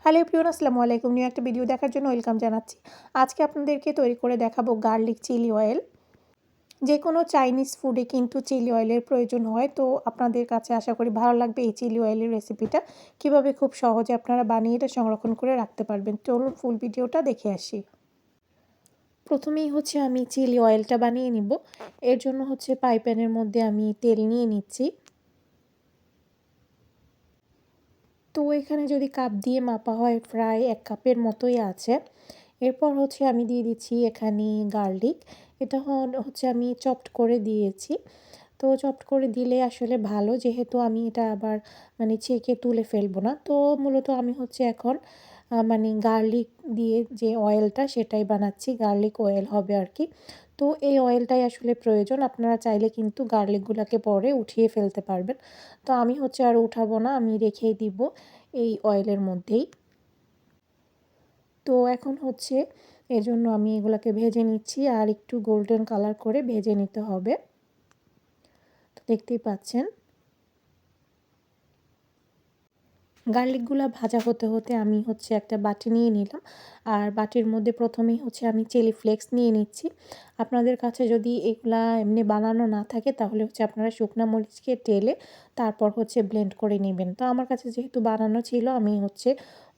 Hello everyone, আসসালামু আলাইকুম। New একটা ভিডিও দেখার জন্য ওয়েলকাম জানাচ্ছি। আজকে আপনাদেরকে তৈরি করে দেখাবো গার্লিক চিলি অয়েল। যে কোনো চাইনিজ ফুডে কিন্তু চিলি অয়েলের প্রয়োজন হয়, তো আপনাদের কাছে আশা করি ভালো লাগবে এই চিলি অয়েলের রেসিপিটা। কিভাবে খুব সহজে আপনারা বানিয়ে এটা সংরক্ষণ করে রাখতে পারবেন। চলুন ফুল ভিডিওটা দেখে আসি। প্রথমেই আমি চিলি অয়েলটা বানিয়ে নিব। এর জন্য ফ্রাই প্যানের মধ্যে আমি তেল নিয়ে নিচ্ছি। তো এখানে যদি কাপ দিয়ে মাপা হয় প্রায় 1 কাপের মতোই আছে। এরপর আমি দিয়ে দিচ্ছি এখানে গার্লিক। এটা আমি চপড করে দিয়েছি। তো চপড করে দিলে আসলে ভালো, যেহেতু আমি এটা আবার ছেঁকে তুলে ফেলবো না। তো মূলত আমি এখন গার্লিক দিয়ে যে অয়েলটা সেটাই বানাচ্ছি, গার্লিক অয়েল হবে আর কি। তো এই অয়েলটাই আসলে প্রয়োজন। আপনারা চাইলে কিন্তু গার্লিকগুলোকে পরে উঠিয়ে ফেলতে পারবেন। তো আমি আর উঠাবো না, আমি রেখেই দিব এই অয়েলের মধ্যেই। তো এখন এজন্য আমি এগুলাকে ভেজে নিচ্ছি, আর একটু গোল্ডেন কালার করে ভেজে নিতে হবে। তো দেখতেই পাচ্ছেন গার্লিকগুলা ভাজা হতে হতে আমি একটা বাটি নিয়ে নিলাম, আর বাটির মধ্যে প্রথমেই আমি চিলি ফ্লেক্স নিয়ে নিচ্ছি। আপনাদের কাছে যদি এগুলা এমনি বানানো না থাকে তাহলে আপনারা শুকনা মরিচকে টেলে তারপর ব্লেন্ড করে নেবেন। তো আমার কাছে যেহেতু বানানো ছিল আমি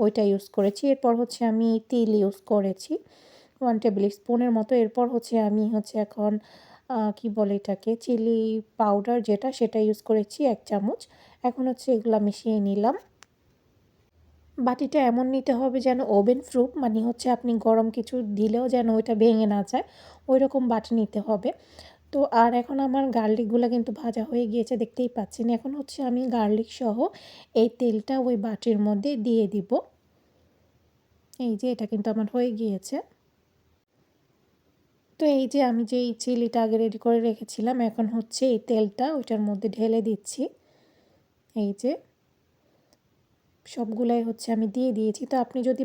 ওইটা ইউজ করেছি। এরপর আমি তিল ইউজ করেছি 1 টেবিল স্পুনের মতো। এরপর আমি এখন কি বলে এটাকে, চিলি পাউডার যেটা, সেটা ইউজ করেছি 1 চামচ। এখন এগুলা মিশিয়ে নিলাম। বাটিটা এমন নিতে হবে যেন ওভেন প্রুফ, আপনি গরম কিছু দিলেও যেন ওইটা ভেঙে না যায়, ওই রকম বাটি নিতে হবে। তো আর এখন আমার গার্লিকগুলো কিন্তু ভাজা হয়ে গিয়েছে, দেখতেই পাচ্ছেন। এখন আমি গার্লিক সহ এই তেলটা ওই বাটির মধ্যে দিয়ে দিব। এই যে এটা কিন্তু আমার হয়ে গিয়েছে। তো এই যে আমি যে এই চিলিটা আগে রেডি করে রেখেছিলাম, এখন এই তেলটা ওইটার মধ্যে ঢেলে দিচ্ছি। এই যে সবগুলাই আমি দিয়ে দিয়েছি। তো আপনি যদি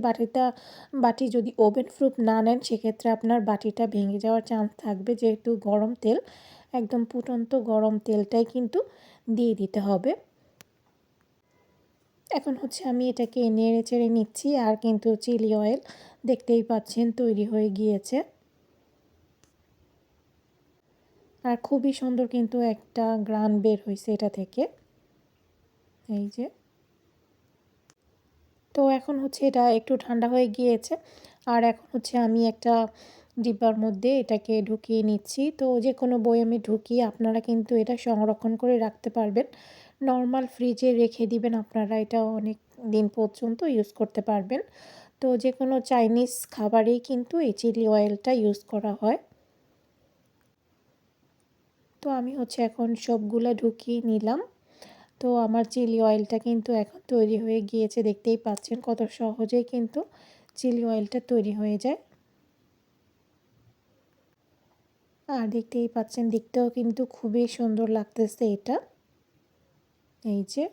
বাটি যদি ওভেন প্রুফ না নেন, সেক্ষেত্রে আপনার বাটিটা ভেঙে যাওয়ার চান্স থাকবে, যেহেতু গরম তেল, একদম ফুটন্ত গরম তেলটাই কিন্তু দিয়ে দিতে হবে। এখন আমি এটাকে নেড়ে চেড়ে নিচ্ছি, আর কিন্তু চিলি অয়েল দেখতেই পাচ্ছেন তৈরি হয়ে গিয়েছে। আর খুবই সুন্দর কিন্তু একটা গ্রান বের হয়েছে এটা থেকে। এই যে তো এখন এটা একটু ঠান্ডা হয়ে গিয়েছে, আর এখন আমি একটা ডিব্বার মধ্যে এটাকে ঢুকিয়ে নিচ্ছি। তো যে কোনো বয়ামে ঢুকিয়ে আপনারা কিন্তু এটা সংরক্ষণ করে রাখতে পারবেন। নর্মাল ফ্রিজে রেখে দিবেন, আপনারা এটা অনেক দিন পর্যন্ত ইউজ করতে পারবেন। তো যে কোনো চাইনিজ খাবারেই কিন্তু এই চিলি অয়েলটা ইউজ করা হয়। তো আমি এখন সবগুলা ঢুকিয়ে নিলাম। তো আমার চিলি অয়েলটা কিন্তু এখন তৈরি হয়ে গিয়েছে, দেখতেই পাচ্ছেন কত সহজেই কিন্তু চিলি অয়েলটা তৈরি হয়ে যায়। আর দেখতেই পাচ্ছেন দেখতেও কিন্তু খুবই সুন্দর লাগতেছে এটা। এই যে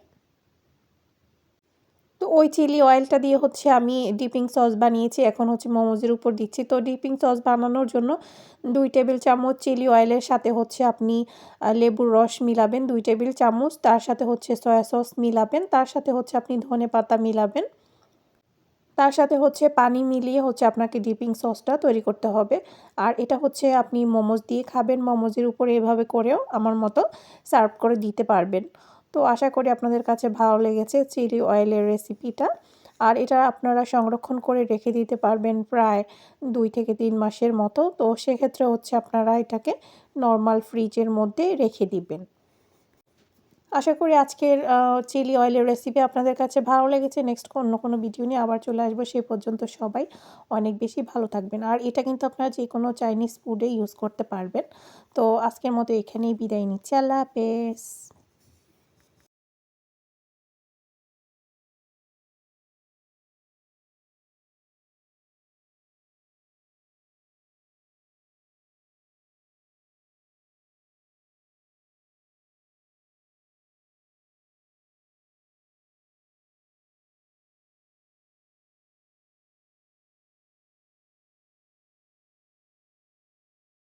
তো ওই চিলি অয়েলটা দিয়ে আমি ডিপিং সস বানিয়েছি, এখন মোমোজের উপর দিচ্ছি। তো ডিপিং সস বানানোর জন্য 2 টেবিল চামচ চিলি অয়েলের সাথে আপনি লেবুর রস মিলাবেন 2 টেবিল চামচ, তার সাথে সয়া সস মিলাবেন, তার সাথে আপনি ধনেপাতা মিলাবেন, তার সাথে পানি মিলিয়ে আপনাকে ডিপিং সসটা তৈরি করতে হবে। আর এটা আপনি মোমোজ দিয়ে খাবেন, মোমোজের উপরে এভাবে করেও আমার মতো সার্ভ করে দিতে পারবেন। তো আশা করি আপনাদের কাছে ভালো লেগেছে চিলি অয়েলের রেসিপিটা। আর এটা আপনারা সংরক্ষণ করে রেখে দিতে পারবেন প্রায় 2 থেকে 3 মাসের মতো। তো সেক্ষেত্রে আপনারা এটাকে নর্মাল ফ্রিজের মধ্যে রেখে দিবেন। আশা করি আজকের চিলি অয়েলের রেসিপি আপনাদের কাছে ভালো লেগেছে। নেক্সট অন্য কোনো ভিডিও নিয়ে আবার চলে আসবো। সেই পর্যন্ত সবাই অনেক বেশি ভালো থাকবেন। আর এটা কিন্তু আপনারা যে কোনো চাইনিজ ফুডে ইউজ করতে পারবেন। তো আজকের মতো এখানেই বিদায় নিচ্ছি। আল্লাহ হাফেজ।